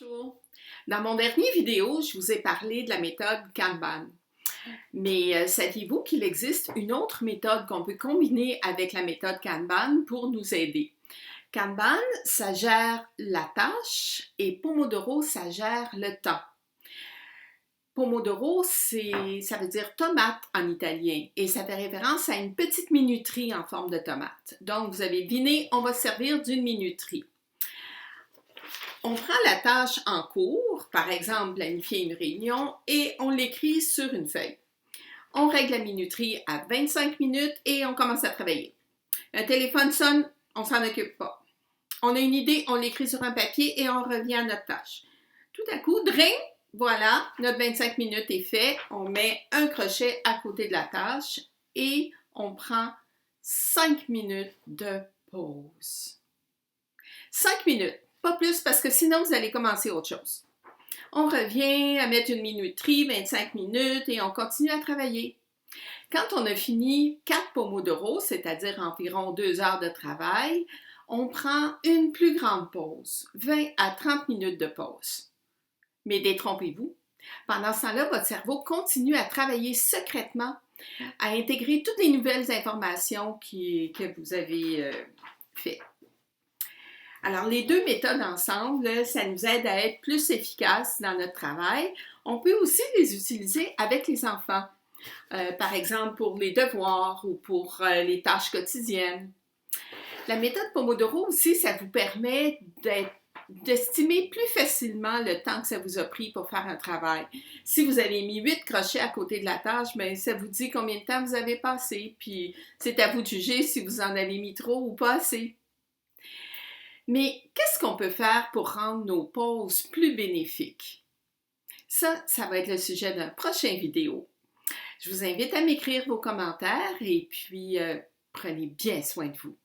Bonjour. Dans mon dernier vidéo, je vous ai parlé de la méthode Kanban. Mais saviez-vous qu'il existe une autre méthode qu'on peut combiner avec la méthode Kanban pour nous aider? Kanban, ça gère la tâche et Pomodoro, ça gère le temps. Pomodoro, ça veut dire tomate en italien et ça fait référence à une petite minuterie en forme de tomate. Donc, vous avez deviné, on va se servir d'une minuterie. On prend la tâche en cours, par exemple planifier une réunion, et on l'écrit sur une feuille. On règle la minuterie à 25 minutes et on commence à travailler. Un téléphone sonne, on s'en occupe pas. On a une idée, on l'écrit sur un papier et on revient à notre tâche. Tout à coup, dring, voilà, notre 25 minutes est fait. On met un crochet à côté de la tâche et on prend 5 minutes de pause. 5 minutes. Pas plus parce que sinon vous allez commencer autre chose. On revient à mettre une minuterie, 25 minutes et on continue à travailler. Quand on a fini 4 Pomodoro, c'est-à-dire environ 2 heures de travail, on prend une plus grande pause, 20 à 30 minutes de pause. Mais détrompez-vous, pendant ce temps-là, votre cerveau continue à travailler secrètement, à intégrer toutes les nouvelles informations que vous avez faites. Alors, les deux méthodes ensemble, ça nous aide à être plus efficaces dans notre travail. On peut aussi les utiliser avec les enfants, par exemple pour les devoirs ou pour les tâches quotidiennes. La méthode Pomodoro aussi, ça vous permet d'estimer plus facilement le temps que ça vous a pris pour faire un travail. Si vous avez mis 8 crochets à côté de la tâche, bien, ça vous dit combien de temps vous avez passé, puis c'est à vous de juger si vous en avez mis trop ou pas assez. Mais qu'est-ce qu'on peut faire pour rendre nos pauses plus bénéfiques? Ça va être le sujet d'un prochain vidéo. Je vous invite à m'écrire vos commentaires et puis prenez bien soin de vous.